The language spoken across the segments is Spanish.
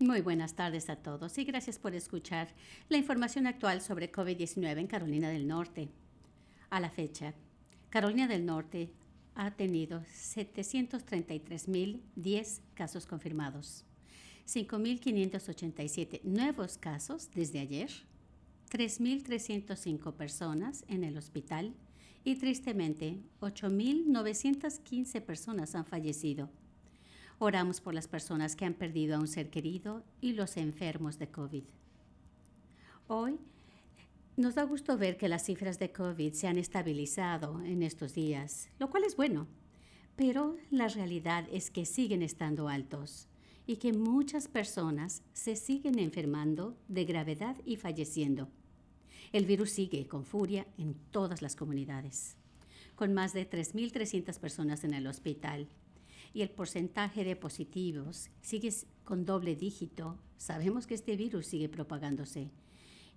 Muy buenas tardes a todos y gracias por escuchar la información actual sobre COVID-19 en Carolina del Norte. A la fecha, Carolina del Norte ha tenido 733.010 casos confirmados, 5.587 nuevos casos desde ayer, 3.305 personas en el hospital y tristemente 8.915 personas han fallecido. Oramos por las personas que han perdido a un ser querido y los enfermos de COVID. Hoy nos da gusto ver que las cifras de COVID se han estabilizado en estos días, lo cual es bueno, pero la realidad es que siguen estando altos y que muchas personas se siguen enfermando de gravedad y falleciendo. El virus sigue con furia en todas las comunidades, con más de 3.300 personas en el hospital. Y el porcentaje de positivos sigue con doble dígito. Sabemos que este virus sigue propagándose.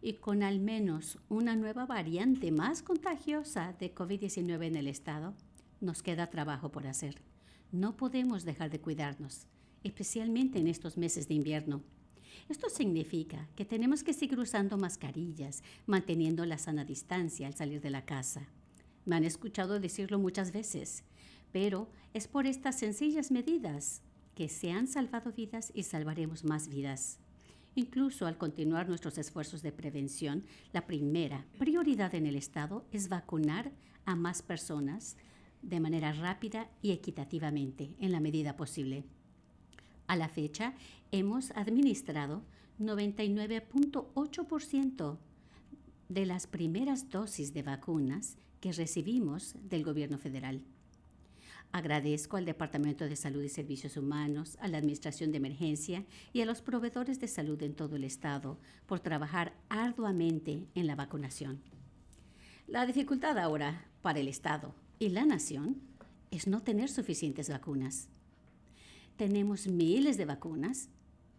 Y con al menos una nueva variante más contagiosa de COVID-19 en el estado, nos queda trabajo por hacer. No podemos dejar de cuidarnos, especialmente en estos meses de invierno. Esto significa que tenemos que seguir usando mascarillas, manteniendo la sana distancia al salir de la casa. Me han escuchado decirlo muchas veces, pero es por estas sencillas medidas que se han salvado vidas y salvaremos más vidas. Incluso al continuar nuestros esfuerzos de prevención, la primera prioridad en el Estado es vacunar a más personas de manera rápida y equitativamente, en la medida posible. A la fecha, hemos administrado 99.8% de las primeras dosis de vacunas que recibimos del gobierno federal. Agradezco al Departamento de Salud y Servicios Humanos, a la Administración de Emergencia y a los proveedores de salud en todo el estado por trabajar arduamente en la vacunación. La dificultad ahora para el estado y la nación es no tener suficientes vacunas. Tenemos miles de vacunas,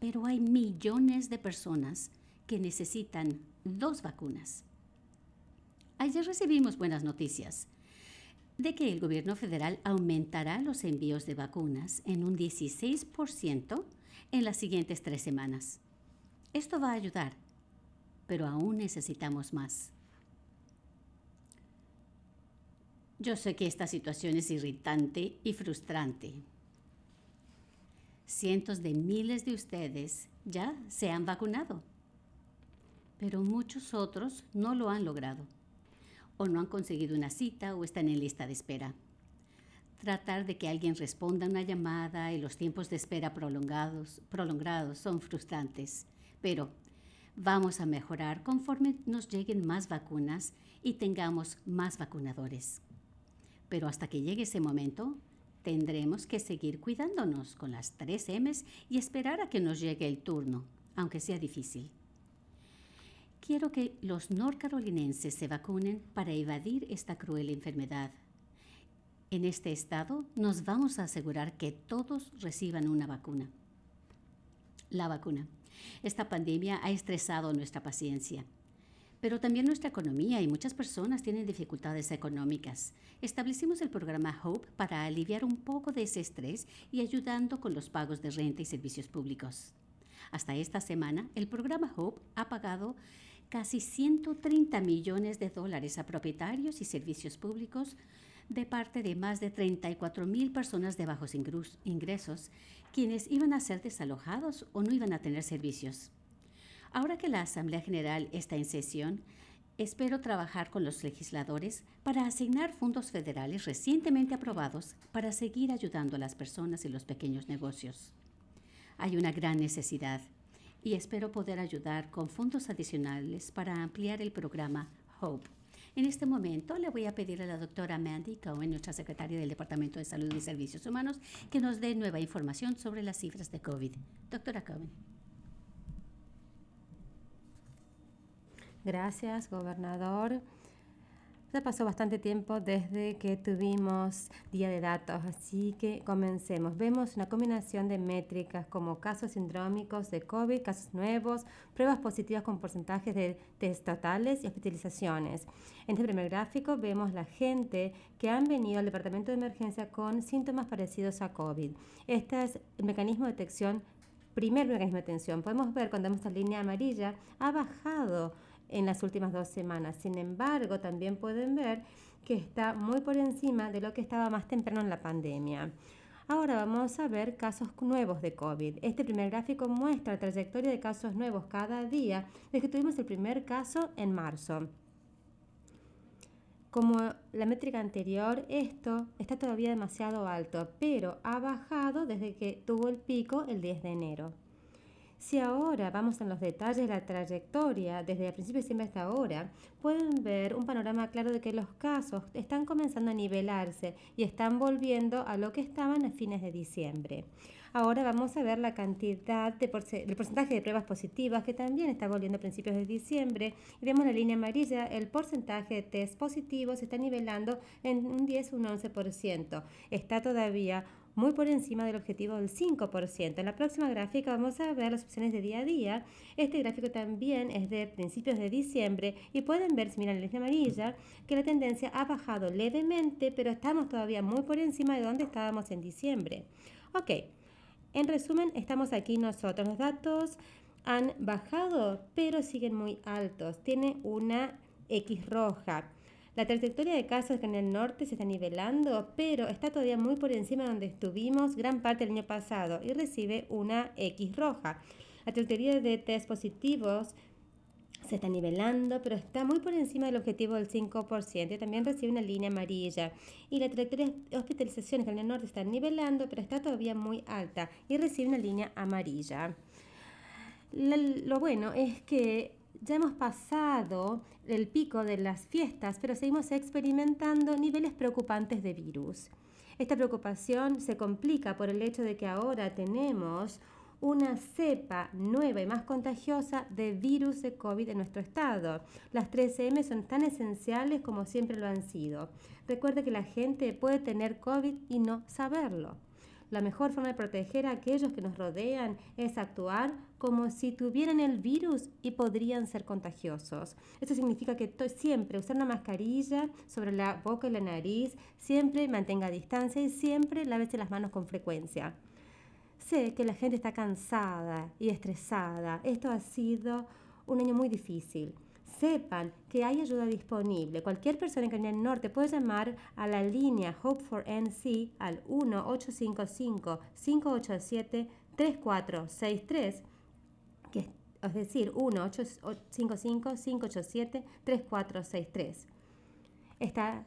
pero hay millones de personas que necesitan 2 vacunas. Ayer recibimos buenas noticias de que el gobierno federal aumentará los envíos de vacunas en un 16% en las siguientes 3 semanas. Esto va a ayudar, pero aún necesitamos más. Yo sé que esta situación es irritante y frustrante. Cientos de miles de ustedes ya se han vacunado, pero muchos otros no lo han logrado, o no han conseguido una cita o están en lista de espera. Tratar de que alguien responda a una llamada y los tiempos de espera prolongados son frustrantes, pero vamos a mejorar conforme nos lleguen más vacunas y tengamos más vacunadores. Pero hasta que llegue ese momento, tendremos que seguir cuidándonos con las 3 M's y esperar a que nos llegue el turno, aunque sea difícil. Quiero que los norcarolinenses se vacunen para evadir esta cruel enfermedad. En este estado nos vamos a asegurar que todos reciban una vacuna. La vacuna. Esta pandemia ha estresado nuestra paciencia, pero también nuestra economía y muchas personas tienen dificultades económicas. Establecimos el programa HOPE para aliviar un poco de ese estrés y ayudando con los pagos de renta y servicios públicos. Hasta esta semana, el programa HOPE ha pagado casi $130 millones a propietarios y servicios públicos de parte de más de 34,000 personas de bajos ingresos, quienes iban a ser desalojados o no iban a tener servicios. Ahora que la Asamblea General está en sesión, espero trabajar con los legisladores para asignar fondos federales recientemente aprobados para seguir ayudando a las personas y los pequeños negocios. Hay una gran necesidad y espero poder ayudar con fondos adicionales para ampliar el programa HOPE. En este momento le voy a pedir a la doctora Mandy Cohen, nuestra secretaria del Departamento de Salud y Servicios Humanos, que nos dé nueva información sobre las cifras de COVID. Doctora Cohen. Gracias, gobernador. Ya pasó bastante tiempo desde que tuvimos día de datos, así que comencemos. Vemos una combinación de métricas como casos sindrómicos de COVID, casos nuevos, pruebas positivas con porcentajes de test totales y hospitalizaciones. En este primer gráfico vemos la gente que han venido al departamento de emergencia con síntomas parecidos a COVID. Este es el mecanismo de detección primer mecanismo de tensión. Podemos ver cuando vemos la línea amarilla, ha bajado en las últimas 2 semanas. Sin embargo, también pueden ver que está muy por encima de lo que estaba más temprano en la pandemia. Ahora vamos a ver casos nuevos de COVID. Este primer gráfico muestra la trayectoria de casos nuevos cada día desde que tuvimos el primer caso en marzo. Como la métrica anterior, esto está todavía demasiado alto, pero ha bajado desde que tuvo el pico el 10 de enero. Si ahora vamos en los detalles de la trayectoria desde el principio de diciembre hasta ahora, pueden ver un panorama claro de que los casos están comenzando a nivelarse y están volviendo a lo que estaban a fines de diciembre. Ahora vamos a ver la cantidad del porcentaje de pruebas positivas que también está volviendo a principios de diciembre. Y vemos la línea amarilla, el porcentaje de test positivos se está nivelando en un 10 o un 11%. Está todavía muy por encima del objetivo del 5%. En la próxima gráfica vamos a ver las opciones de día a día. Este gráfico también es de principios de diciembre y pueden ver, si miran la línea amarilla, que la tendencia ha bajado levemente, pero estamos todavía muy por encima de donde estábamos en diciembre. Ok, en resumen, estamos aquí nosotros. Los datos han bajado, pero siguen muy altos. Tiene una X roja. La trayectoria de casos en el norte se está nivelando, pero está todavía muy por encima de donde estuvimos gran parte del año pasado y recibe una X roja. La trayectoria de test positivos se está nivelando, pero está muy por encima del objetivo del 5% y también recibe una línea amarilla. Y la trayectoria de hospitalizaciones en el norte está nivelando, pero está todavía muy alta y recibe una línea amarilla. Lo bueno es que ya hemos pasado el pico de las fiestas, pero seguimos experimentando niveles preocupantes de virus. Esta preocupación se complica por el hecho de que ahora tenemos una cepa nueva y más contagiosa de virus de COVID en nuestro estado. Las 3M son tan esenciales como siempre lo han sido. Recuerde que la gente puede tener COVID y no saberlo. La mejor forma de proteger a aquellos que nos rodean es actuar como si tuvieran el virus y podrían ser contagiosos. Esto significa que siempre usar una mascarilla sobre la boca y la nariz, siempre mantenga distancia y siempre lávese las manos con frecuencia. Sé que la gente está cansada y estresada. Esto ha sido un año muy difícil. Sepan que hay ayuda disponible. Cualquier persona en Carolina del Norte puede llamar a la línea Hope for NC al 1-855-587-3463, es decir, 1-855-587-3463. Está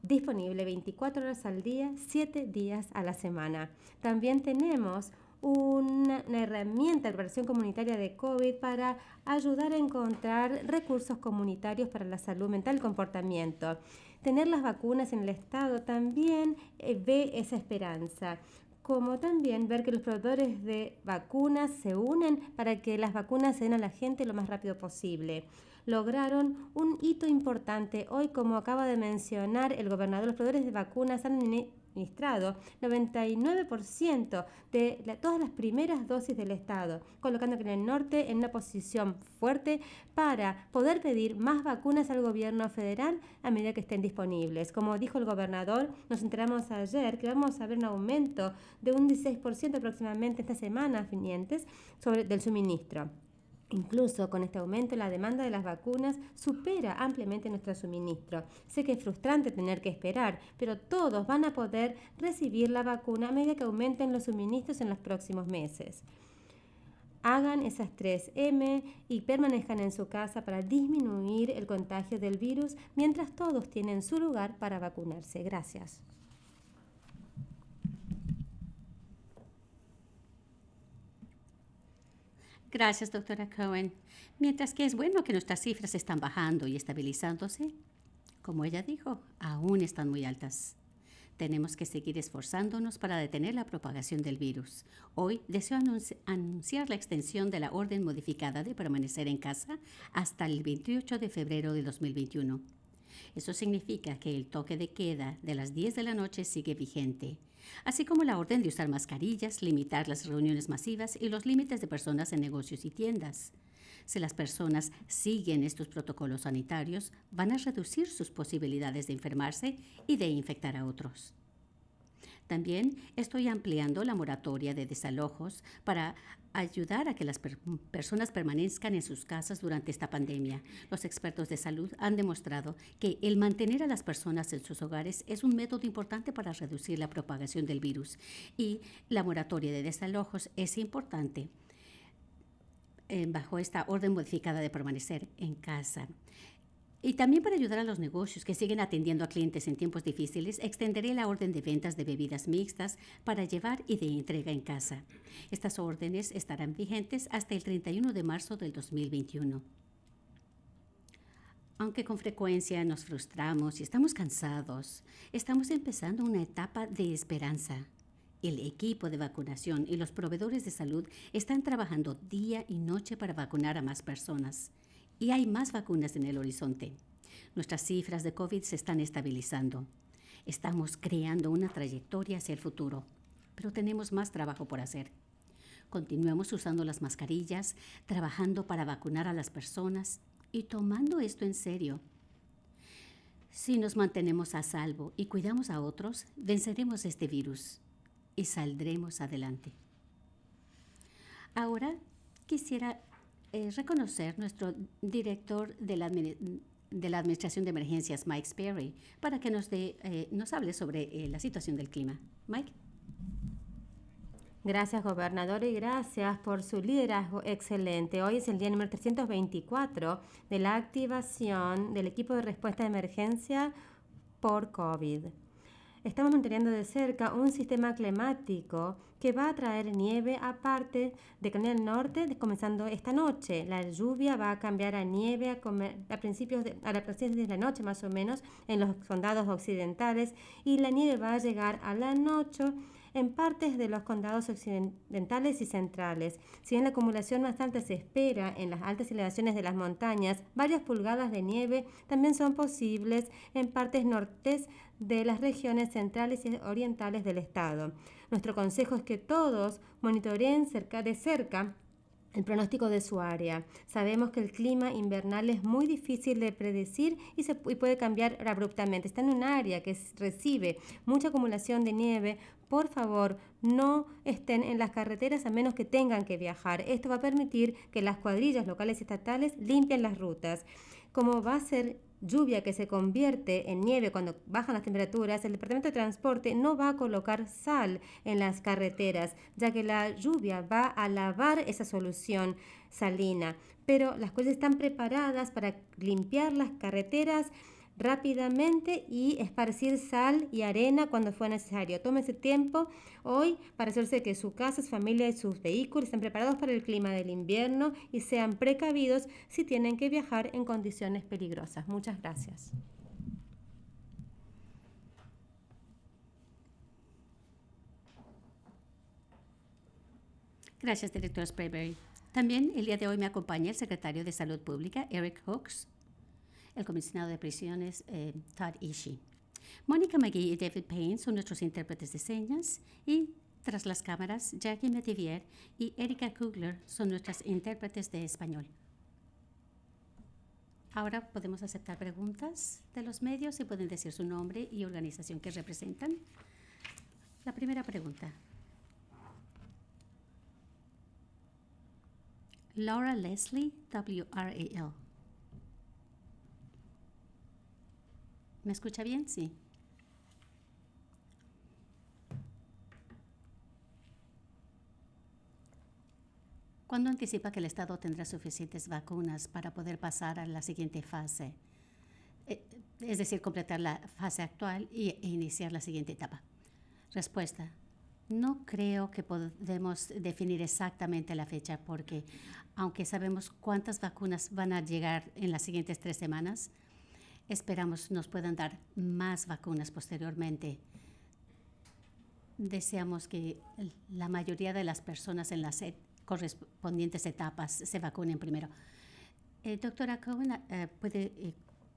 disponible 24 horas al día, 7 días a la semana. También tenemos una herramienta de preparación comunitaria de COVID para ayudar a encontrar recursos comunitarios para la salud mental y comportamiento. Tener las vacunas en el estado también ve esa esperanza, como también ver que los proveedores de vacunas se unen para que las vacunas se den a la gente lo más rápido posible. Lograron un hito importante hoy, como acaba de mencionar el gobernador. Los proveedores de vacunas han administrado 99% de todas las primeras dosis del estado, colocando en el norte en una posición fuerte para poder pedir más vacunas al gobierno federal a medida que estén disponibles. Como dijo el gobernador, nos enteramos ayer que vamos a ver un aumento de un 16% aproximadamente esta semana siguientes del suministro. Incluso con este aumento, la demanda de las vacunas supera ampliamente nuestro suministro. Sé que es frustrante tener que esperar, pero todos van a poder recibir la vacuna a medida que aumenten los suministros en los próximos meses. Hagan esas 3M y permanezcan en su casa para disminuir el contagio del virus mientras todos tienen su lugar para vacunarse. Gracias. Gracias, doctora Cohen. Mientras que es bueno que nuestras cifras están bajando y estabilizándose, como ella dijo, aún están muy altas. Tenemos que seguir esforzándonos para detener la propagación del virus. Hoy deseo anunciar la extensión de la orden modificada de permanecer en casa hasta el 28 de febrero de 2021. Eso significa que el toque de queda de las 10 de la noche sigue vigente, así como la orden de usar mascarillas, limitar las reuniones masivas y los límites de personas en negocios y tiendas. Si las personas siguen estos protocolos sanitarios, van a reducir sus posibilidades de enfermarse y de infectar a otros. También estoy ampliando la moratoria de desalojos para ayudar a que las personas permanezcan en sus casas durante esta pandemia. Los expertos de salud han demostrado que el mantener a las personas en sus hogares es un método importante para reducir la propagación del virus, y la moratoria de desalojos es importante bajo esta orden modificada de permanecer en casa. Y también para ayudar a los negocios que siguen atendiendo a clientes en tiempos difíciles, extenderé la orden de ventas de bebidas mixtas para llevar y de entrega en casa. Estas órdenes estarán vigentes hasta el 31 de marzo del 2021. Aunque con frecuencia nos frustramos y estamos cansados, estamos empezando una etapa de esperanza. El equipo de vacunación y los proveedores de salud están trabajando día y noche para vacunar a más personas. Y hay más vacunas en el horizonte. Nuestras cifras de COVID se están estabilizando. Estamos creando una trayectoria hacia el futuro, pero tenemos más trabajo por hacer. Continuemos usando las mascarillas, trabajando para vacunar a las personas y tomando esto en serio. Si nos mantenemos a salvo y cuidamos a otros, venceremos este virus y saldremos adelante. Ahora quisiera reconocer nuestro director de la Administración de Emergencias, Mike Sperry, para que nos hable sobre la situación del clima. Mike. Gracias, gobernador, y gracias por su liderazgo excelente. Hoy es el día número 324 de la activación del equipo de respuesta de emergencia por COVID. Estamos manteniendo de cerca un sistema climático que va a traer nieve aparte de Carolina del Norte comenzando esta noche. La lluvia va a cambiar a nieve a principios de la noche más o menos en los condados occidentales, y la nieve va a llegar a la noche en partes de los condados occidentales y centrales. Si bien la acumulación más alta se espera en las altas elevaciones de las montañas, varias pulgadas de nieve también son posibles en partes nortes de las regiones centrales y orientales del estado. Nuestro consejo es que todos monitoreen de cerca el pronóstico de su área. Sabemos que el clima invernal es muy difícil de predecir y puede cambiar abruptamente. Está en un área que recibe mucha acumulación de nieve. Por favor, no estén en las carreteras a menos que tengan que viajar. Esto va a permitir que las cuadrillas locales y estatales limpien las rutas. Como va a ser lluvia que se convierte en nieve cuando bajan las temperaturas, el Departamento de Transporte no va a colocar sal en las carreteras, ya que la lluvia va a lavar esa solución salina. Pero las cosas están preparadas para limpiar las carreteras rápidamente y esparcir sal y arena cuando fue necesario. Tómese tiempo hoy para hacerse que su casa, su familia y sus vehículos estén preparados para el clima del invierno y sean precavidos si tienen que viajar en condiciones peligrosas. Muchas gracias. Gracias, director Sprayberry. También el día de hoy me acompaña el secretario de Salud Pública, Eric Hooks, el comisionado de prisiones, Todd Ishii. Mónica McGee y David Payne son nuestros intérpretes de señas, y tras las cámaras, Jackie Metivier y Erika Kugler son nuestras intérpretes de español. Ahora podemos aceptar preguntas de los medios y pueden decir su nombre y organización que representan. La primera pregunta. Laura Leslie, WRAL. ¿Me escucha bien? Sí. ¿Cuándo anticipa que el Estado tendrá suficientes vacunas para poder pasar a la siguiente fase? Es decir, completar la fase actual e iniciar la siguiente etapa. Respuesta. No creo que podemos definir exactamente la fecha porque, aunque sabemos cuántas vacunas van a llegar en las siguientes 3 semanas, esperamos nos puedan dar más vacunas posteriormente. Deseamos que la mayoría de las personas en las correspondientes etapas se vacunen primero. Doctora Cohen, ¿puede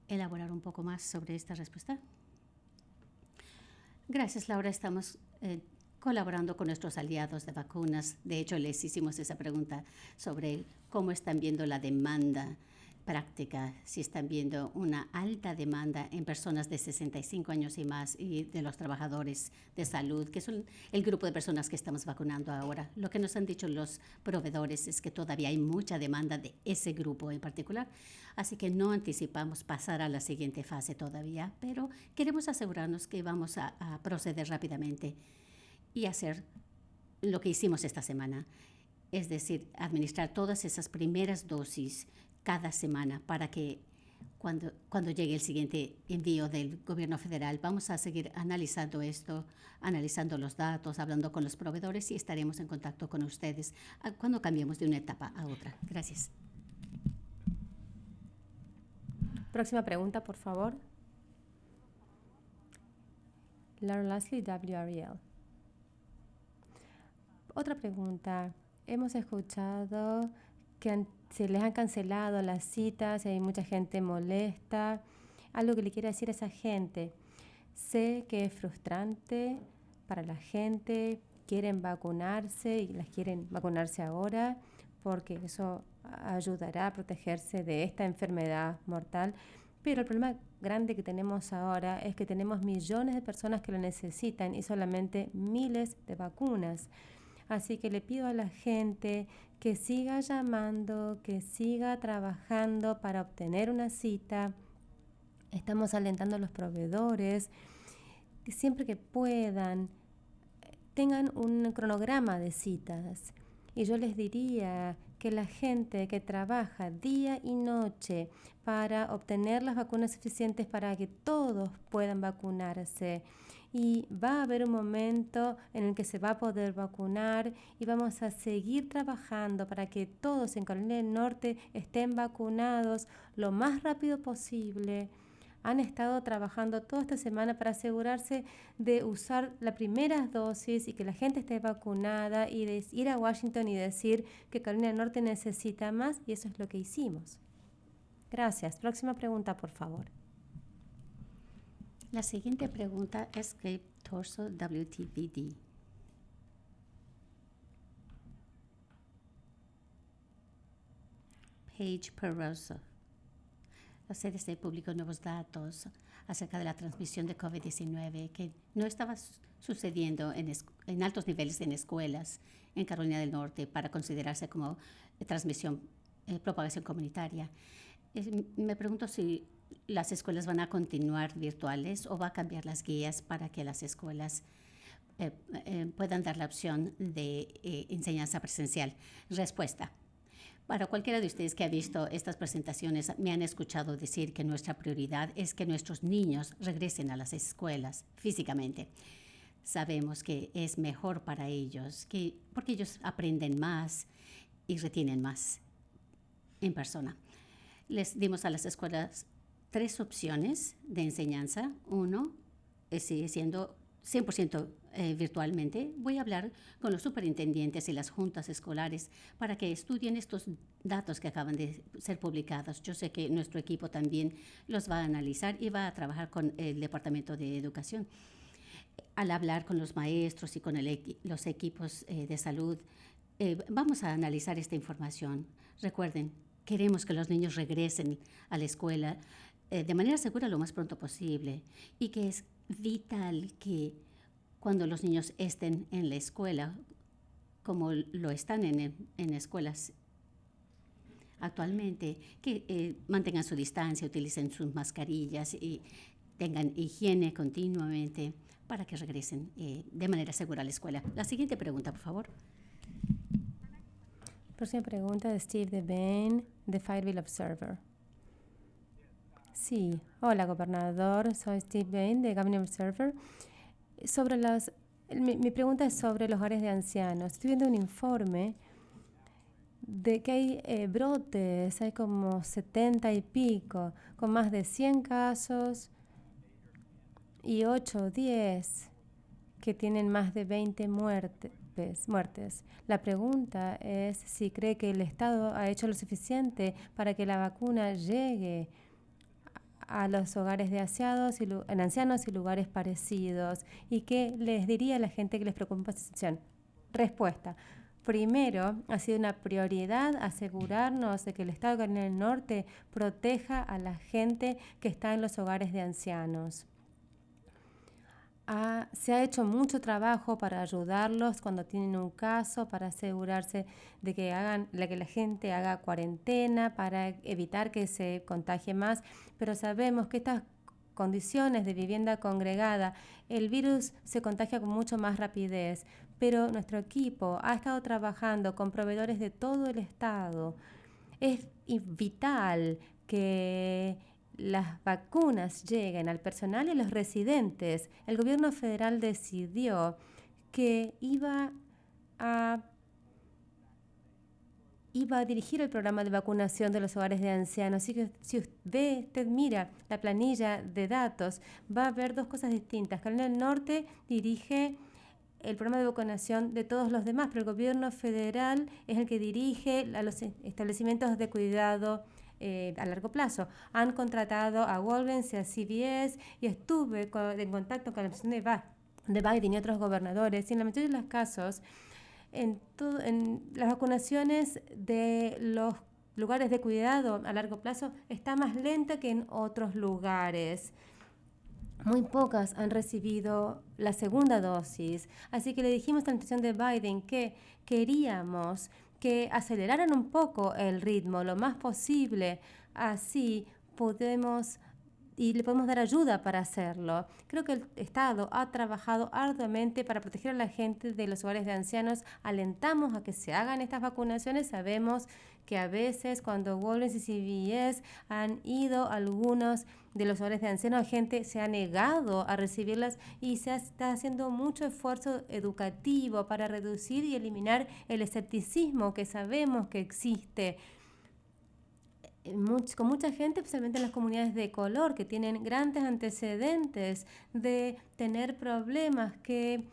elaborar un poco más sobre esta respuesta? Gracias, Laura. Estamos colaborando con nuestros aliados de vacunas. De hecho, les hicimos esa pregunta sobre cómo están viendo la demanda práctica, si están viendo una alta demanda en personas de 65 años y más y de los trabajadores de salud, que son el grupo de personas que estamos vacunando ahora. Lo que nos han dicho los proveedores es que todavía hay mucha demanda de ese grupo en particular, así que no anticipamos pasar a la siguiente fase todavía, pero queremos asegurarnos que vamos a proceder rápidamente y hacer lo que hicimos esta semana, es decir, administrar todas esas primeras dosis cada semana para que cuando llegue el siguiente envío del gobierno federal, vamos a seguir analizando esto, analizando los datos, hablando con los proveedores y estaremos en contacto con ustedes cuando cambiemos de una etapa a otra. Gracias. Próxima pregunta, por favor. Laura Leslie, WREL. Otra pregunta. Hemos escuchado que se les han cancelado las citas, hay mucha gente molesta. Algo que le quiero decir a esa gente. Sé que es frustrante para la gente, quieren vacunarse y las quieren vacunarse ahora porque eso ayudará a protegerse de esta enfermedad mortal. Pero el problema grande que tenemos ahora es que tenemos millones de personas que lo necesitan y solamente miles de vacunas. Así que le pido a la gente que siga llamando, que siga trabajando para obtener una cita. Estamos alentando a los proveedores que siempre que puedan tengan un cronograma de citas. Y yo les diría que la gente que trabaja día y noche para obtener las vacunas suficientes para que todos puedan vacunarse. Y va a haber un momento en el que se va a poder vacunar y vamos a seguir trabajando para que todos en Carolina del Norte estén vacunados lo más rápido posible. Han estado trabajando toda esta semana para asegurarse de usar la primera dosis y que la gente esté vacunada y de ir a Washington y decir que Carolina del Norte necesita más, y eso es lo que hicimos. Gracias. Próxima pregunta, por favor. La siguiente pregunta es Gabe Torso, WTVD. Paige Peroso. La CDC publicó nuevos datos acerca de la transmisión de COVID-19 que no estaba sucediendo en altos niveles en escuelas en Carolina del Norte para considerarse como propagación comunitaria. Me pregunto si las escuelas van a continuar virtuales o va a cambiar las guías para que las escuelas puedan dar la opción de enseñanza presencial. Respuesta. Para cualquiera de ustedes que ha visto estas presentaciones, me han escuchado decir que nuestra prioridad es que nuestros niños regresen a las escuelas físicamente. Sabemos que es mejor para ellos, porque ellos aprenden más y retienen más en persona. Les dimos a las escuelas 3 opciones de enseñanza. Uno sigue siendo 100% virtualmente. Voy a hablar con los superintendentes y las juntas escolares para que estudien estos datos que acaban de ser publicados. Yo sé que nuestro equipo también los va a analizar y va a trabajar con el Departamento de Educación. Al hablar con los maestros y con los equipos de salud, vamos a analizar esta información. Recuerden, queremos que los niños regresen a la escuela de manera segura lo más pronto posible y que es vital que cuando los niños estén en la escuela, como lo están en escuelas actualmente, que mantengan su distancia, utilicen sus mascarillas y tengan higiene continuamente para que regresen de manera segura a la escuela. La siguiente pregunta, por favor. Próxima pregunta de Steve Devane, de Fayetteville Observer. Sí, hola gobernador, soy Steve Devane de Governor Observer. Mi pregunta es sobre los hogares de ancianos. Estoy viendo un informe de que hay brotes, hay como 70 y pico, con más de 100 casos y 8 o 10 que tienen más de 20 muertes. La pregunta es si cree que el Estado ha hecho lo suficiente para que la vacuna llegue a los hogares de ancianos y lugares parecidos, y qué les diría a la gente que les preocupa esta situación. Respuesta. Primero, ha sido una prioridad asegurarnos de que el Estado de Carolina del Norte proteja a la gente que está en los hogares de ancianos. Se ha hecho mucho trabajo para ayudarlos cuando tienen un caso, para asegurarse de que la gente haga cuarentena, para evitar que se contagie más, pero sabemos que estas condiciones de vivienda congregada, el virus se contagia con mucho más rapidez, pero nuestro equipo ha estado trabajando con proveedores de todo el estado. Es vital que las vacunas lleguen al personal y a los residentes. El gobierno federal decidió que iba a dirigir el programa de vacunación de los hogares de ancianos. Así que si usted mira la planilla de datos, va a ver dos cosas distintas. Carolina del Norte dirige el programa de vacunación de todos los demás, pero el gobierno federal es el que dirige a los establecimientos de cuidado a largo plazo. Han contratado a Walgreens y a CVS y estuve en contacto con la administración de Biden y otros gobernadores, y en la mayoría de los casos, en las vacunaciones de los lugares de cuidado a largo plazo está más lenta que en otros lugares. Muy pocas han recibido la segunda dosis, así que le dijimos a la administración de Biden que queríamos que aceleraran un poco el ritmo lo más posible, así le podemos dar ayuda para hacerlo. Creo que el Estado ha trabajado arduamente para proteger a la gente de los hogares de ancianos. Alentamos a que se hagan estas vacunaciones. Sabemos que a veces cuando Walgreens y CVS han ido a algunos de los hogares de ancianos, la gente se ha negado a recibirlas y se está haciendo mucho esfuerzo educativo para reducir y eliminar el escepticismo que sabemos que existe con mucha gente, especialmente en las comunidades de color, que tienen grandes antecedentes de tener problemas que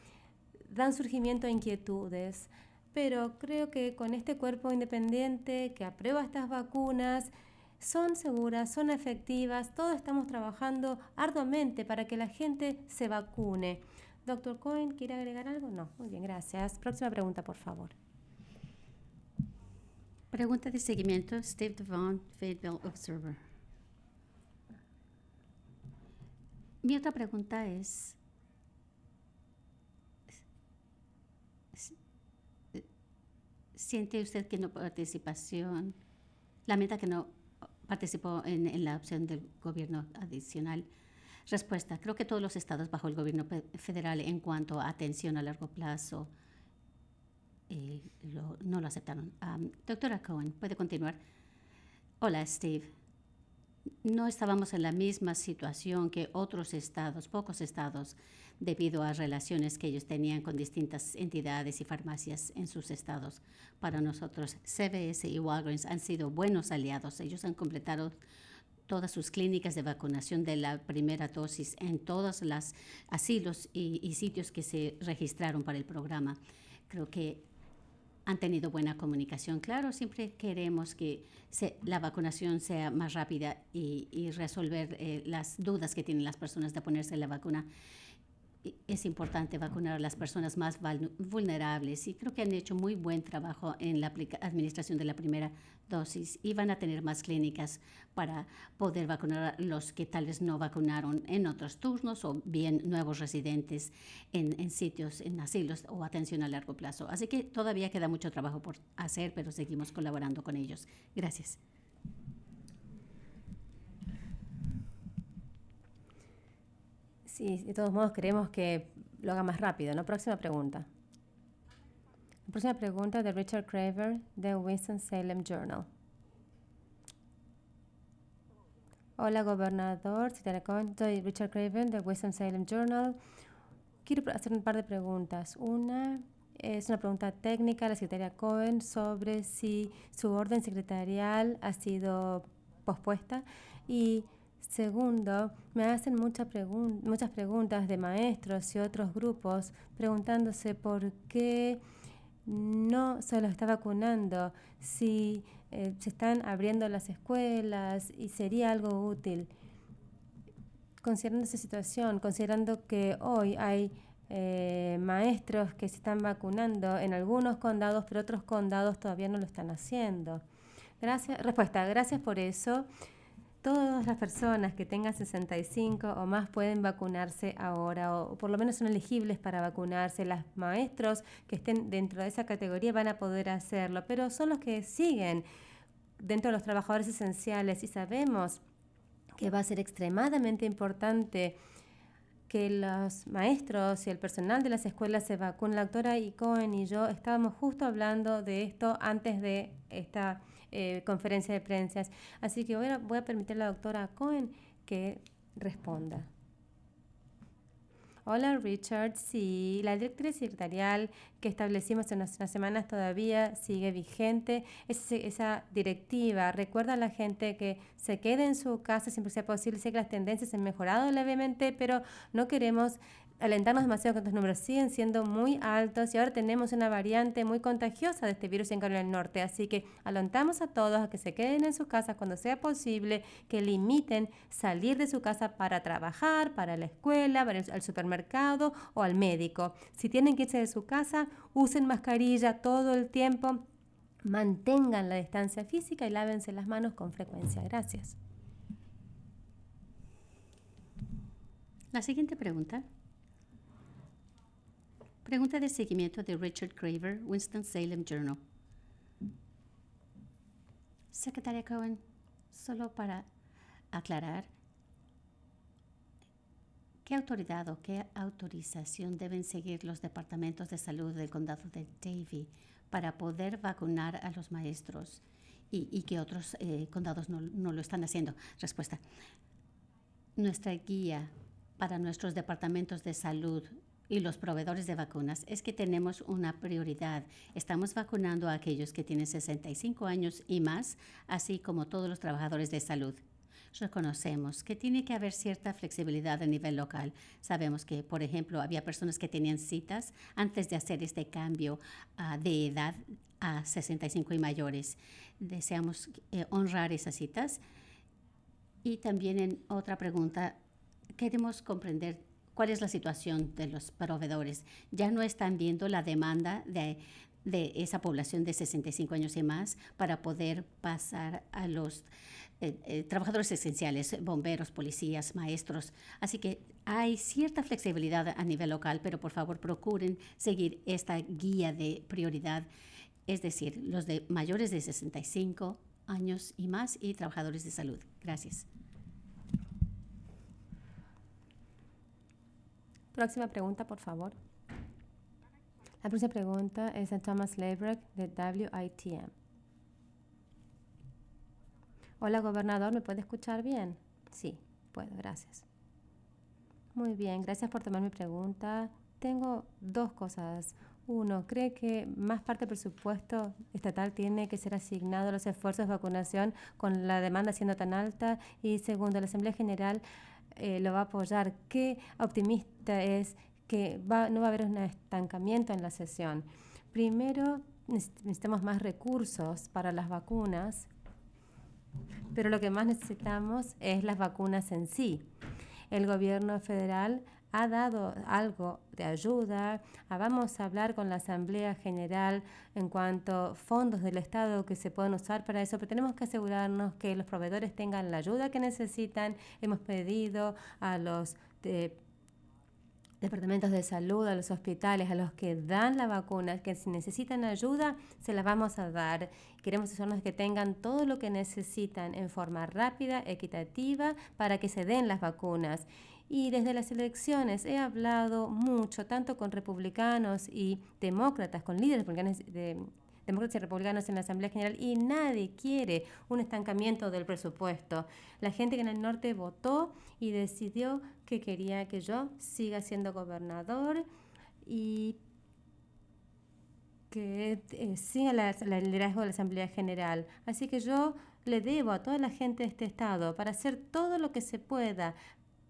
dan surgimiento a inquietudes. Pero creo que con este cuerpo independiente que aprueba estas vacunas, son seguras, son efectivas, todos estamos trabajando arduamente para que la gente se vacune. Doctor Cohen, ¿quiere agregar algo? No, muy bien, gracias. Próxima pregunta, por favor. Pregunta de seguimiento, Steve Devon, Fayetteville Observer. Mi otra pregunta es, ¿siente usted que no participación, lamenta que no participó en la opción del gobierno adicional? Respuesta, creo que todos los estados bajo el gobierno federal en cuanto a atención a largo plazo no lo aceptaron. Doctora Cohen, ¿puede continuar? Hola, Steve. No estábamos en la misma situación que otros estados, pocos estados, debido a relaciones que ellos tenían con distintas entidades y farmacias en sus estados. Para nosotros, CVS y Walgreens han sido buenos aliados. Ellos han completado todas sus clínicas de vacunación de la primera dosis en todos los asilos y sitios que se registraron para el programa. Creo que han tenido buena comunicación. Claro, siempre queremos que la vacunación sea más rápida y resolver las dudas que tienen las personas de ponerse la vacuna. Es importante vacunar a las personas más vulnerables y creo que han hecho muy buen trabajo en la administración de la primera dosis y van a tener más clínicas para poder vacunar a los que tal vez no vacunaron en otros turnos o bien nuevos residentes en sitios, en asilos o atención a largo plazo. Así que todavía queda mucho trabajo por hacer, pero seguimos colaborando con ellos. Gracias. Sí, de todos modos queremos que lo haga más rápido, ¿no? Próxima pregunta. La próxima pregunta de Richard Craver de Winston-Salem Journal. Hola, gobernador. Soy Richard Craven de Winston-Salem Journal. Quiero hacer un par de preguntas. Una es una pregunta técnica a la secretaria Cohen sobre si su orden secretarial ha sido pospuesta. Y segundo, me hacen muchas preguntas de maestros y otros grupos preguntándose por qué no se los está vacunando, si se están abriendo las escuelas y sería algo útil. Considerando esa situación, considerando que hoy hay maestros que se están vacunando en algunos condados, pero otros condados todavía no lo están haciendo. Gracias por eso. Todas las personas que tengan 65 o más pueden vacunarse ahora, o por lo menos son elegibles para vacunarse. Los maestros que estén dentro de esa categoría van a poder hacerlo, pero son los que siguen dentro de los trabajadores esenciales, y sabemos que va a ser extremadamente importante que los maestros y el personal de las escuelas se vacunen. La doctora Cohen y yo estábamos justo hablando de esto antes de esta conferencia de prensa. Así que voy a permitir a la doctora Cohen que responda. Hola Richard, sí, la directriz secretarial que establecimos en unas semanas todavía sigue vigente. Esa directiva recuerda a la gente que se quede en su casa siempre sea posible. Sé que las tendencias han mejorado levemente, pero no queremos alentarnos demasiado con estos números. Siguen siendo muy altos y ahora tenemos una variante muy contagiosa de este virus en Carolina del Norte. Así que alentamos a todos a que se queden en sus casas cuando sea posible, que limiten salir de su casa para trabajar, para la escuela, al supermercado o al médico. Si tienen que irse de su casa, usen mascarilla todo el tiempo, mantengan la distancia física y lávense las manos con frecuencia. Gracias. La siguiente pregunta. Pregunta de seguimiento de Richard Craver, Winston-Salem Journal. Secretaria Cohen, solo para aclarar, ¿qué autoridad o qué autorización deben seguir los departamentos de salud del condado de Davie para poder vacunar a los maestros y que otros condados no lo están haciendo? Respuesta. Nuestra guía para nuestros departamentos de salud y los proveedores de vacunas es que tenemos una prioridad. Estamos vacunando a aquellos que tienen 65 años y más, así como todos los trabajadores de salud. Reconocemos que tiene que haber cierta flexibilidad a nivel local. Sabemos que, por ejemplo, había personas que tenían citas antes de hacer este cambio de edad a 65 y mayores. Deseamos honrar esas citas. Y también en otra pregunta, queremos comprender cuál es la situación de los proveedores. Ya no están viendo la demanda de esa población de 65 años y más para poder pasar a los trabajadores esenciales, bomberos, policías, maestros. Así que hay cierta flexibilidad a nivel local, pero por favor procuren seguir esta guía de prioridad, es decir, los de mayores de 65 años y más y trabajadores de salud. Gracias. Próxima pregunta, por favor. La próxima pregunta es de Thomas Lebrecht de WITM. Hola, gobernador, ¿me puede escuchar bien? Sí, puedo, gracias. Muy bien, gracias por tomar mi pregunta. Tengo dos cosas. Uno, ¿cree que más parte del presupuesto estatal tiene que ser asignado a los esfuerzos de vacunación con la demanda siendo tan alta? Y segundo, la Asamblea General lo va a apoyar. ¿Qué optimista es que no va a haber un estancamiento en la sesión? Primero, necesitamos más recursos para las vacunas, pero lo que más necesitamos es las vacunas en sí. El gobierno federal ha dado algo de ayuda. Vamos a hablar con la Asamblea General en cuanto a fondos del Estado que se pueden usar para eso, pero tenemos que asegurarnos que los proveedores tengan la ayuda que necesitan. Hemos pedido a los departamentos de salud, a los hospitales, a los que dan la vacuna, que si necesitan ayuda, se la vamos a dar. Queremos asegurarnos que tengan todo lo que necesitan en forma rápida, equitativa, para que se den las vacunas. Y desde las elecciones he hablado mucho, tanto con republicanos y demócratas, con líderes demócratas y republicanos en la Asamblea General, y nadie quiere un estancamiento del presupuesto. La gente que en el norte votó y decidió que quería que yo siga siendo gobernador y que siga el liderazgo de la Asamblea General. Así que yo le debo a toda la gente de este estado para hacer todo lo que se pueda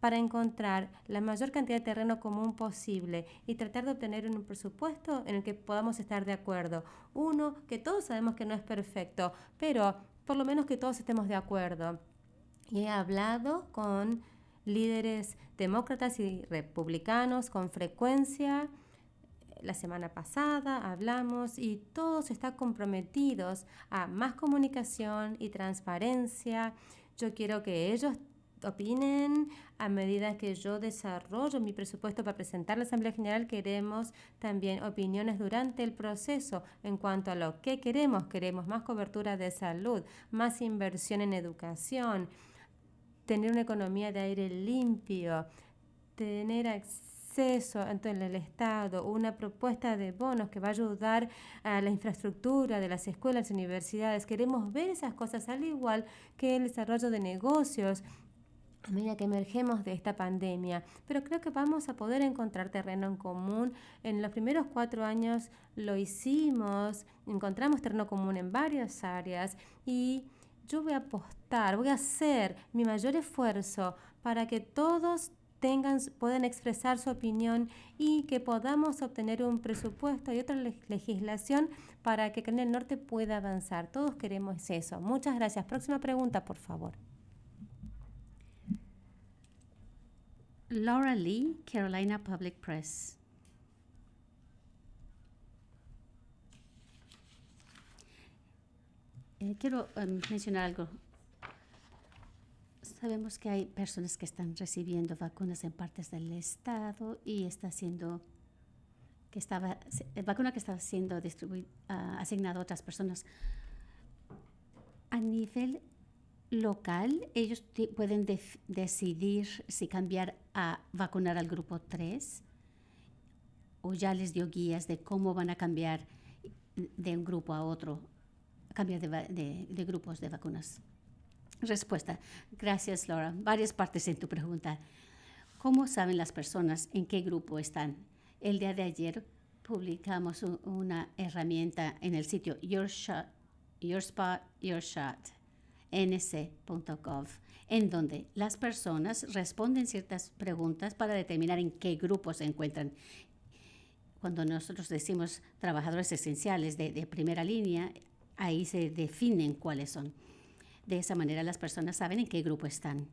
para encontrar la mayor cantidad de terreno común posible y tratar de obtener un presupuesto en el que podamos estar de acuerdo. Uno, que todos sabemos que no es perfecto, pero por lo menos que todos estemos de acuerdo. Y he hablado con líderes demócratas y republicanos con frecuencia. La semana pasada hablamos y todos están comprometidos a más comunicación y transparencia. Yo quiero que ellos opinen a medida que yo desarrollo mi presupuesto para presentar a la Asamblea General. Queremos también opiniones durante el proceso en cuanto a lo que queremos. Queremos más cobertura de salud, más inversión en educación, tener una economía de aire limpio, tener acceso ante el Estado, una propuesta de bonos que va a ayudar a la infraestructura de las escuelas y universidades. Queremos ver esas cosas, al igual que el desarrollo de negocios a medida que emergemos de esta pandemia. Pero creo que vamos a poder encontrar terreno en común. En los primeros 4 años lo hicimos, encontramos terreno común en varias áreas y yo voy a apostar, voy a hacer mi mayor esfuerzo para que todos puedan expresar su opinión y que podamos obtener un presupuesto y otra legislación para que Carolina del Norte pueda avanzar. Todos queremos eso. Muchas gracias. Próxima pregunta, por favor. Laura Lee, Carolina Public Press. Quiero mencionar algo. Sabemos que hay personas que están recibiendo vacunas en partes del estado y vacuna que estaba siendo asignada a otras personas. A nivel local, ellos pueden decidir si cambiar a vacunar al grupo 3 o ya les dio guías de cómo van a cambiar de un grupo a otro, cambiar de grupos de vacunas. Respuesta. Gracias, Laura. Varias partes en tu pregunta. ¿Cómo saben las personas en qué grupo están? El día de ayer publicamos una herramienta en el sitio Your Spot, Your Shot, nc.gov, en donde las personas responden ciertas preguntas para determinar en qué grupo se encuentran. Cuando nosotros decimos trabajadores esenciales de primera línea, ahí se definen cuáles son. De esa manera las personas saben en qué grupo están.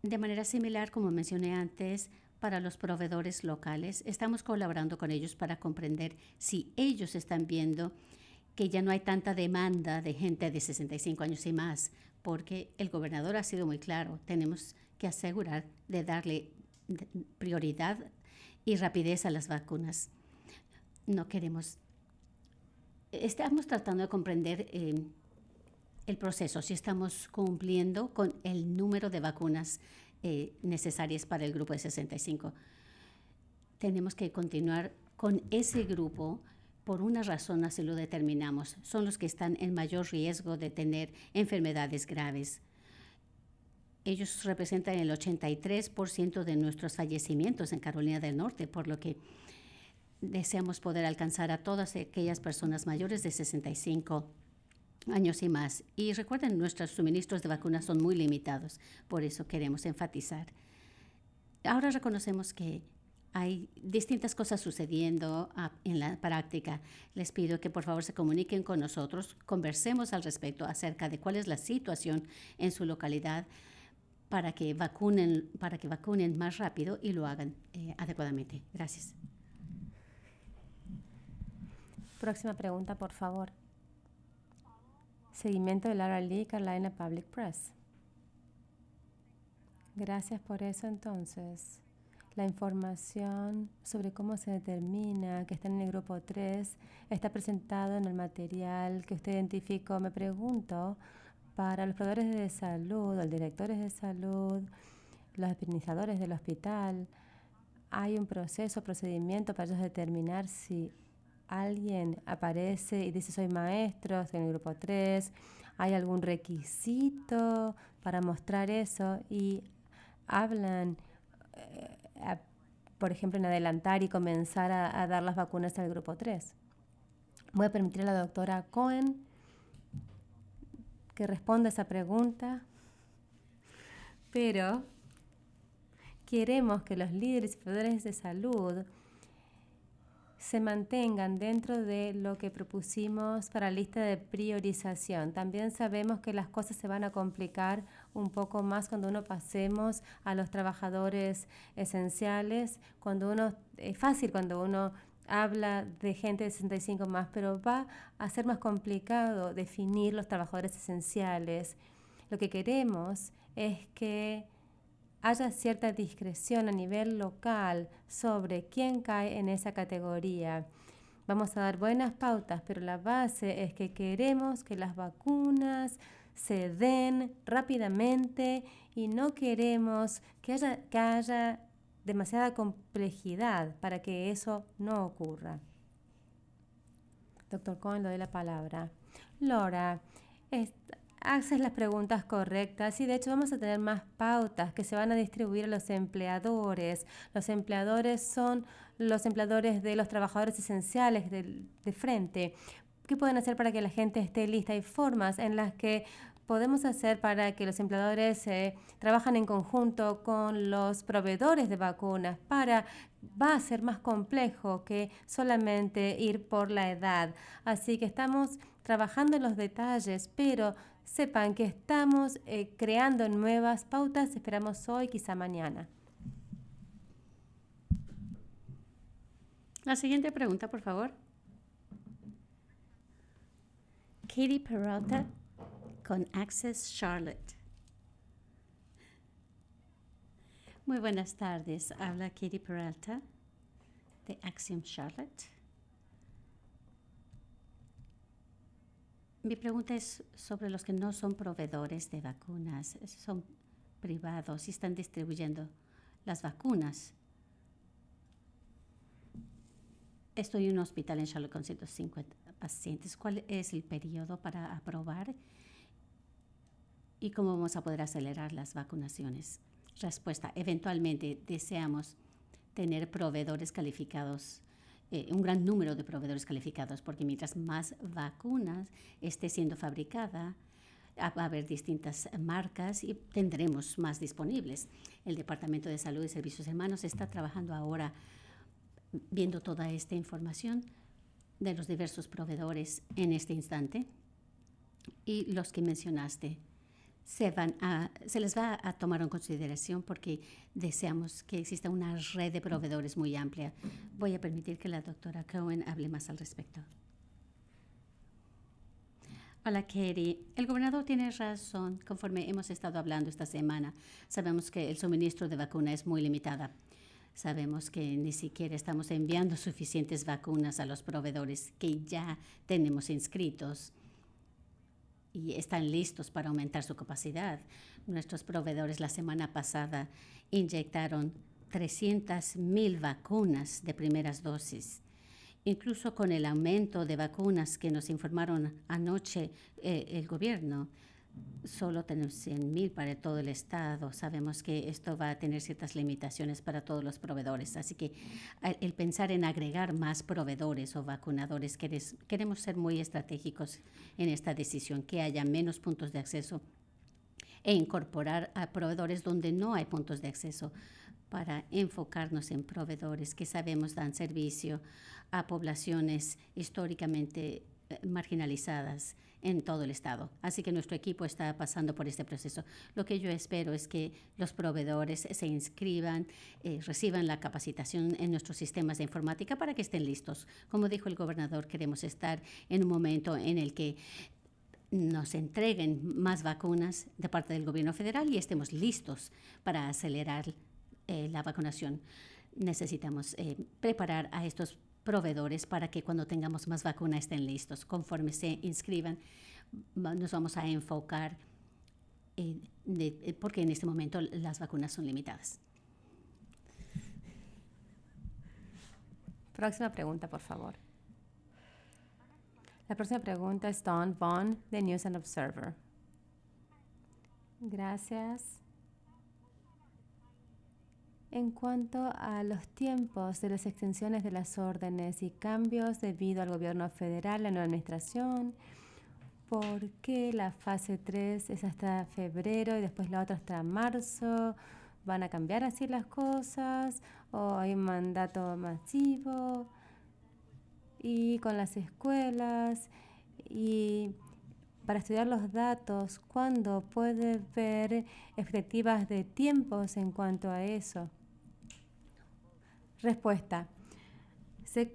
De manera similar, como mencioné antes, para los proveedores locales, estamos colaborando con ellos para comprender si ellos están viendo que ya no hay tanta demanda de gente de 65 años y más, porque el gobernador ha sido muy claro, tenemos que asegurar de darle prioridad y rapidez a las vacunas. Estamos tratando de comprender el proceso, si estamos cumpliendo con el número de vacunas necesarias para el grupo de 65. Tenemos que continuar con ese grupo por una razón, así lo determinamos. Son los que están en mayor riesgo de tener enfermedades graves. Ellos representan el 83% de nuestros fallecimientos en Carolina del Norte, por lo que deseamos poder alcanzar a todas aquellas personas mayores de 65 años y más. Y recuerden, nuestros suministros de vacunas son muy limitados, por eso queremos enfatizar. Ahora reconocemos que hay distintas cosas sucediendo en la práctica. Les pido que por favor se comuniquen con nosotros, conversemos al respecto acerca de cuál es la situación en su localidad para que vacunen más rápido y lo hagan adecuadamente. Gracias. Próxima pregunta, por favor. Seguimiento de Laura Lee, Carolina Public Press. Gracias por eso, entonces. La información sobre cómo se determina que están en el grupo 3 está presentado en el material que usted identificó. Me pregunto, para los proveedores de salud, los directores de salud, los administradores del hospital, ¿hay un procedimiento para ellos determinar si alguien aparece y dice soy maestro, estoy en el grupo 3? ¿Hay algún requisito para mostrar eso? Y hablan, por ejemplo, en adelantar y comenzar a dar las vacunas al grupo 3. Voy a permitir a la doctora Cohen que responda esa pregunta, pero queremos que los líderes y proveedores de salud se mantengan dentro de lo que propusimos para la lista de priorización. También sabemos que las cosas se van a complicar un poco más cuando uno pasemos a los trabajadores esenciales. Es fácil cuando uno habla de gente de 65 más, pero va a ser más complicado definir los trabajadores esenciales. Lo que queremos es que haya cierta discreción a nivel local sobre quién cae en esa categoría. Vamos a dar buenas pautas, pero la base es que queremos que las vacunas se den rápidamente y no queremos que haya demasiada complejidad para que eso no ocurra. Doctor Cohen, le doy la palabra. Laura, haces las preguntas correctas y de hecho vamos a tener más pautas que se van a distribuir a los empleadores. Los empleadores son los empleadores de los trabajadores esenciales de frente. ¿Qué pueden hacer para que la gente esté lista? Hay formas en las que podemos hacer para que los empleadores trabajan en conjunto con los proveedores de vacunas. Va a ser más complejo que solamente ir por la edad. Así que estamos trabajando en los detalles, pero sepan que estamos creando nuevas pautas. Esperamos hoy, quizá mañana. La siguiente pregunta, por favor. Katie Peralta con Access Charlotte. Muy buenas tardes. Habla Katie Peralta de Axiom Charlotte. Mi pregunta es sobre los que no son proveedores de vacunas, son privados y están distribuyendo las vacunas. Estoy en un hospital en Charlotte con 150 pacientes. ¿Cuál es el periodo para aprobar y cómo vamos a poder acelerar las vacunaciones? Respuesta: eventualmente deseamos tener proveedores calificados, un gran número de proveedores calificados, porque mientras más vacunas esté siendo fabricada, va a haber distintas marcas y tendremos más disponibles. El Departamento de Salud y Servicios Humanos está trabajando ahora viendo toda esta información de los diversos proveedores en este instante, y los que mencionaste se les va a tomar en consideración porque deseamos que exista una red de proveedores muy amplia. Voy a permitir que la doctora Cohen hable más al respecto. Hola, Katie. El gobernador tiene razón. Conforme hemos estado hablando esta semana, sabemos que el suministro de vacuna es muy limitada. Sabemos que ni siquiera estamos enviando suficientes vacunas a los proveedores que ya tenemos inscritos y están listos para aumentar su capacidad. Nuestros proveedores la semana pasada inyectaron 300,000 vacunas de primeras dosis. Incluso con el aumento de vacunas que nos informaron anoche el gobierno, solo tenemos 100,000 para todo el estado. Sabemos que esto va a tener ciertas limitaciones para todos los proveedores. Así que el pensar en agregar más proveedores o vacunadores, queremos ser muy estratégicos en esta decisión, que haya menos puntos de acceso e incorporar a proveedores donde no hay puntos de acceso, para enfocarnos en proveedores que sabemos dan servicio a poblaciones históricamente marginalizadas en todo el estado. Así que nuestro equipo está pasando por este proceso. Lo que yo espero es que los proveedores se inscriban, reciban la capacitación en nuestros sistemas de informática para que estén listos. Como dijo el gobernador, queremos estar en un momento en el que nos entreguen más vacunas de parte del gobierno federal y estemos listos para acelerar la vacunación. Necesitamos preparar a estos proveedores para que cuando tengamos más vacunas estén listos. Conforme se inscriban, nos vamos a enfocar porque en este momento las vacunas son limitadas. Próxima pregunta, por favor. La próxima pregunta es Dawn Vaughn, de News and Observer. Gracias. En cuanto a los tiempos de las extensiones de las órdenes y cambios debido al gobierno federal, la nueva administración, ¿por qué la fase 3 es hasta febrero y después la otra hasta marzo? ¿Van a cambiar así las cosas? ¿O hay un mandato masivo? y con las escuelas y para estudiar los datos, ¿cuándo puede ver expectativas de tiempos en cuanto a eso? Respuesta.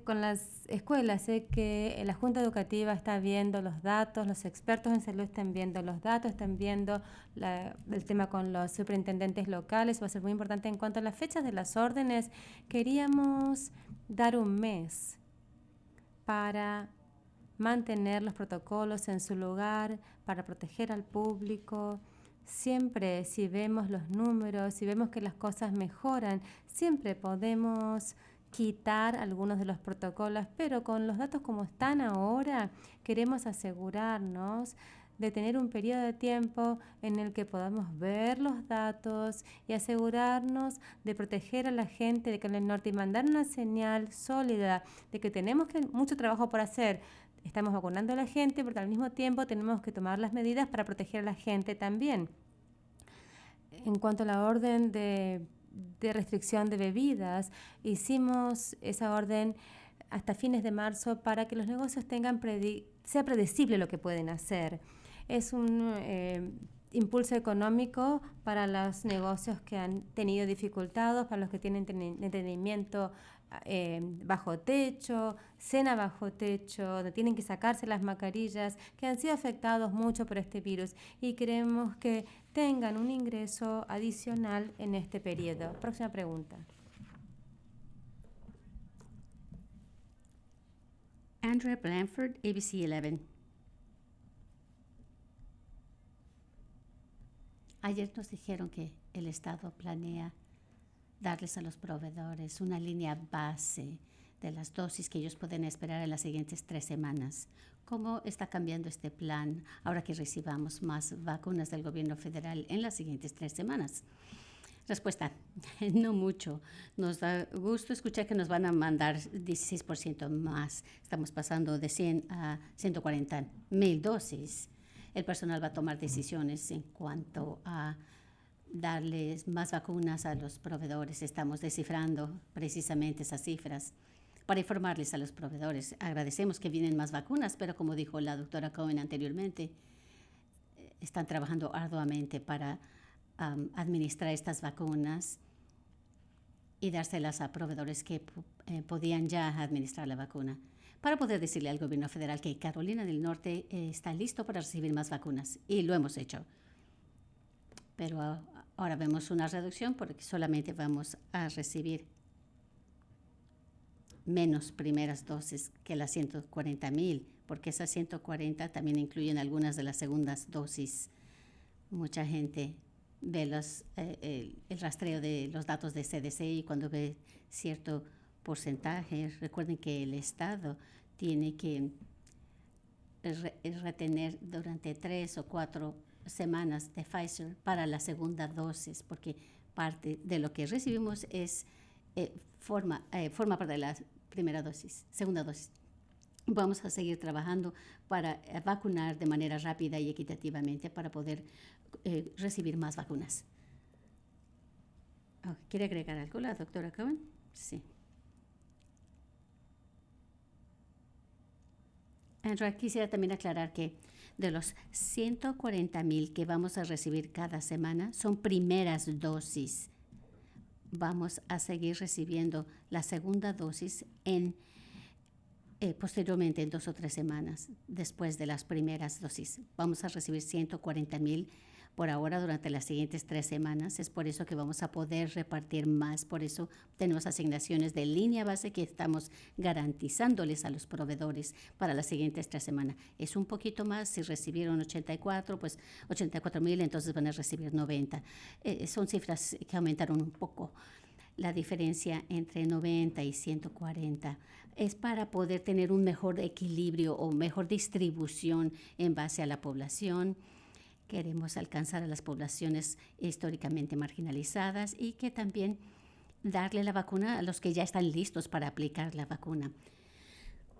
Con las escuelas, sé que la Junta Educativa está viendo los datos, los expertos en salud están viendo los datos, están viendo el tema con los superintendentes locales. Va a ser muy importante en cuanto a las fechas de las órdenes. Queríamos dar un mes para mantener los protocolos en su lugar, para proteger al público. Siempre, si vemos los números, si vemos que las cosas mejoran, siempre podemos quitar algunos de los protocolos, pero con los datos como están ahora, queremos asegurarnos de tener un periodo de tiempo en el que podamos ver los datos y asegurarnos de proteger a la gente de Carolina del Norte y mandar una señal sólida de que tenemos mucho trabajo por hacer. Estamos vacunando a la gente, porque al mismo tiempo tenemos que tomar las medidas para proteger a la gente también. En cuanto a la orden de restricción de bebidas, hicimos esa orden hasta fines de marzo para que los negocios sea predecible lo que pueden hacer. Es un impulso económico para los negocios que han tenido dificultades, para los que tienen entretenimiento bajo techo, cena bajo techo, donde tienen que sacarse las mascarillas, que han sido afectados mucho por este virus y queremos que tengan un ingreso adicional en este periodo. Próxima pregunta. Andrea Blanford, ABC 11. Ayer nos dijeron que el Estado planea darles a los proveedores una línea base de las dosis que ellos pueden esperar en las siguientes 3 semanas. ¿Cómo está cambiando este plan ahora que recibamos más vacunas del gobierno federal en las siguientes 3 semanas? Respuesta, no mucho. Nos da gusto escuchar que nos van a mandar 16% más. Estamos pasando de 100 a 140,000 dosis. El personal va a tomar decisiones en cuanto a darles más vacunas a los proveedores. Estamos descifrando precisamente esas cifras para informarles a los proveedores. Agradecemos que vienen más vacunas, pero como dijo la doctora Cohen anteriormente, están trabajando arduamente para administrar estas vacunas y dárselas a proveedores que podían ya administrar la vacuna, para poder decirle al gobierno federal que Carolina del Norte está listo para recibir más vacunas, y lo hemos hecho. Pero ahora vemos una reducción porque solamente vamos a recibir menos primeras dosis que las 140,000, porque esas 140 también incluyen algunas de las segundas dosis. Mucha gente ve el rastreo de los datos de CDC y cuando ve cierto porcentaje, recuerden que el Estado tiene que retener durante 3 o 4 semanas de Pfizer para la segunda dosis, porque parte de lo que recibimos es forma parte de la primera dosis, segunda dosis. Vamos a seguir trabajando para vacunar de manera rápida y equitativamente para poder recibir más vacunas. ¿Quiere agregar algo la doctora Cohen? Sí. Andrea, quisiera también aclarar que de los 140,000 que vamos a recibir cada semana son primeras dosis. Vamos a seguir recibiendo la segunda dosis posteriormente en 2 o 3 semanas después de las primeras dosis. Vamos a recibir 140,000 por ahora durante las siguientes 3 semanas. Es por eso que vamos a poder repartir más. Por eso tenemos asignaciones de línea base que estamos garantizándoles a los proveedores para las siguientes 3 semanas. Es un poquito más. Si recibieron 84, pues 84,000, entonces van a recibir 90. Son cifras que aumentaron un poco. La diferencia entre 90 y 140 es para poder tener un mejor equilibrio o mejor distribución en base a la población. Queremos alcanzar a las poblaciones históricamente marginalizadas y que también darle la vacuna a los que ya están listos para aplicar la vacuna,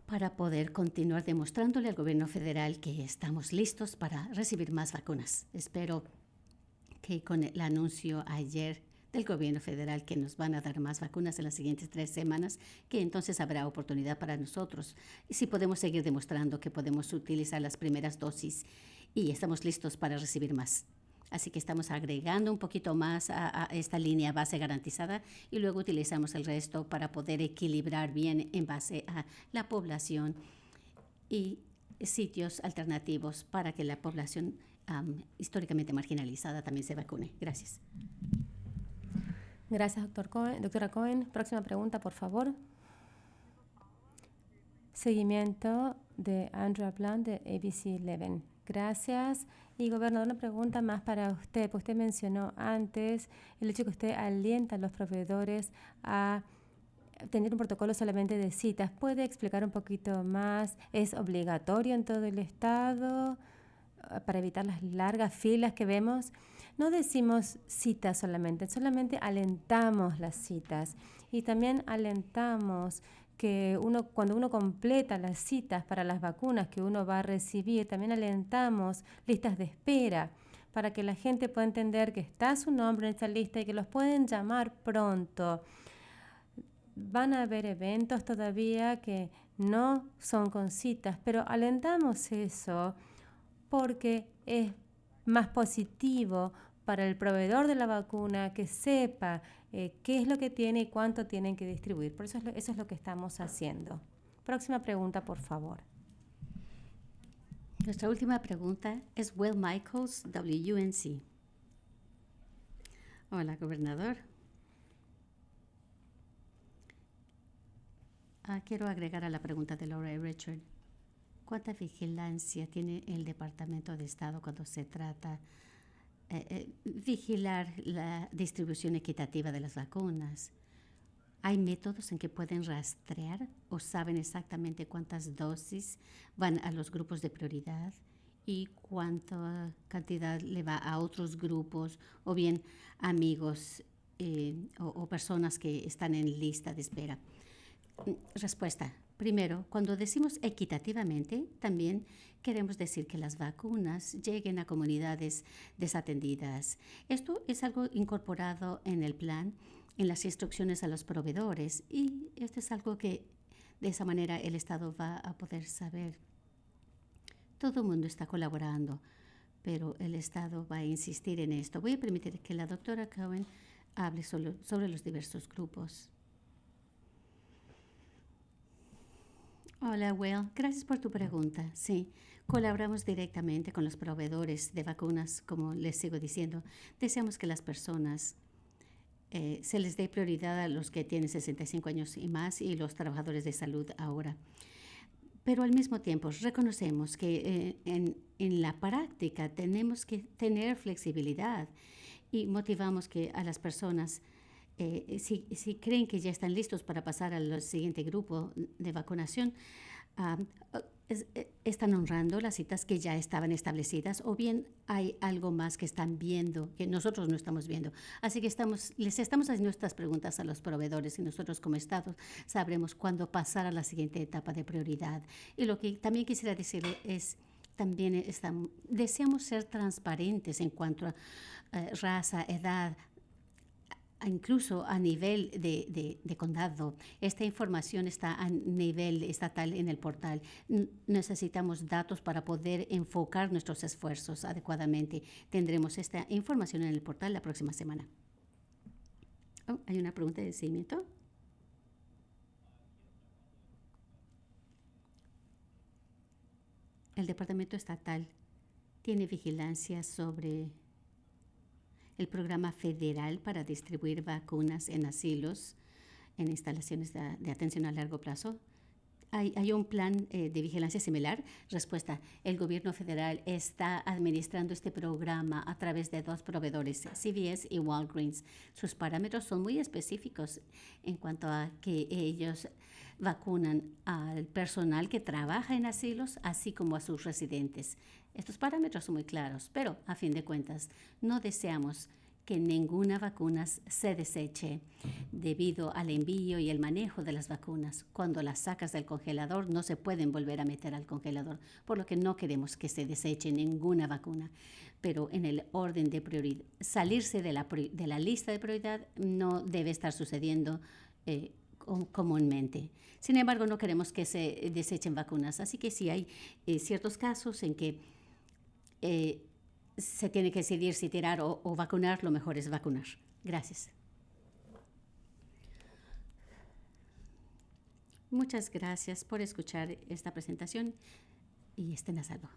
para poder continuar demostrándole al gobierno federal que estamos listos para recibir más vacunas. Espero que con el anuncio ayer del gobierno federal que nos van a dar más vacunas en las siguientes 3 semanas, que entonces habrá oportunidad para nosotros. Y si podemos seguir demostrando que podemos utilizar las primeras dosis y estamos listos para recibir más. Así que estamos agregando un poquito más a esta línea base garantizada y luego utilizamos el resto para poder equilibrar bien en base a la población y sitios alternativos para que la población históricamente marginalizada también se vacune. Gracias. Gracias, doctora Cohen. Próxima pregunta, por favor. Seguimiento de Andrea Blunt de ABC 11. Gracias. Y, gobernador, una pregunta más para usted. Pues usted mencionó antes el hecho que usted alienta a los proveedores a tener un protocolo solamente de citas. ¿Puede explicar un poquito más? ¿Es obligatorio en todo el estado para evitar las largas filas que vemos? No decimos citas solamente alentamos las citas y también alentamos que cuando uno completa las citas para las vacunas que uno va a recibir, también alentamos listas de espera para que la gente pueda entender que está su nombre en esta lista y que los pueden llamar pronto. Van a haber eventos todavía que no son con citas, pero alentamos eso porque es más positivo para el proveedor de la vacuna que sepa qué es lo que tiene y cuánto tienen que distribuir. Por eso es lo que estamos haciendo. Próxima pregunta, por favor. Nuestra última pregunta es Will Michaels, WUNC. Hola, gobernador. Quiero agregar a la pregunta de Laura y Richard. ¿Cuánta vigilancia tiene el Departamento de Estado cuando se trata vigilar la distribución equitativa de las vacunas? ¿Hay métodos en que pueden rastrear o saben exactamente cuántas dosis van a los grupos de prioridad y cuánta cantidad le va a otros grupos o bien amigos o personas que están en lista de espera? Respuesta. Primero, cuando decimos equitativamente, también queremos decir que las vacunas lleguen a comunidades desatendidas. Esto es algo incorporado en el plan, en las instrucciones a los proveedores, y esto es algo que de esa manera el Estado va a poder saber. Todo el mundo está colaborando, pero el Estado va a insistir en esto. Voy a permitir que la doctora Cohen hable sobre los diversos grupos. Hola, Will. Gracias por tu pregunta. Sí, colaboramos directamente con los proveedores de vacunas, como les sigo diciendo. Deseamos que las personas se les dé prioridad a los que tienen 65 años y más y los trabajadores de salud ahora. Pero al mismo tiempo reconocemos que en la práctica tenemos que tener flexibilidad y motivamos que a las personas si creen que ya están listos para pasar al siguiente grupo de vacunación, están honrando las citas que ya estaban establecidas o bien hay algo más que están viendo que nosotros no estamos viendo. Así que les estamos haciendo estas preguntas a los proveedores y nosotros como Estado sabremos cuándo pasar a la siguiente etapa de prioridad. Y lo que también quisiera decirle es también deseamos ser transparentes en cuanto a raza, edad, incluso a nivel de condado. Esta información está a nivel estatal en el portal. Necesitamos datos para poder enfocar nuestros esfuerzos adecuadamente. Tendremos esta información en el portal la próxima semana. ¿Hay una pregunta de seguimiento? El Departamento Estatal tiene vigilancia sobre el programa federal para distribuir vacunas en asilos, en instalaciones de atención a largo plazo. ¿Hay un plan de vigilancia similar? Respuesta. El gobierno federal está administrando este programa a través de 2 proveedores, CVS y Walgreens. Sus parámetros son muy específicos en cuanto a que ellos vacunan al personal que trabaja en asilos, así como a sus residentes. Estos parámetros son muy claros, pero a fin de cuentas no deseamos que ninguna vacuna se deseche debido al envío y el manejo de las vacunas. Cuando las sacas del congelador no se pueden volver a meter al congelador, por lo que no queremos que se deseche ninguna vacuna. Pero en el orden de prioridad, salirse de la lista de prioridad no debe estar sucediendo comúnmente. Sin embargo, no queremos que se desechen vacunas, así que sí hay ciertos casos en que se tiene que decidir si tirar o vacunar, lo mejor es vacunar. Gracias. Muchas gracias por escuchar esta presentación y estén a salvo.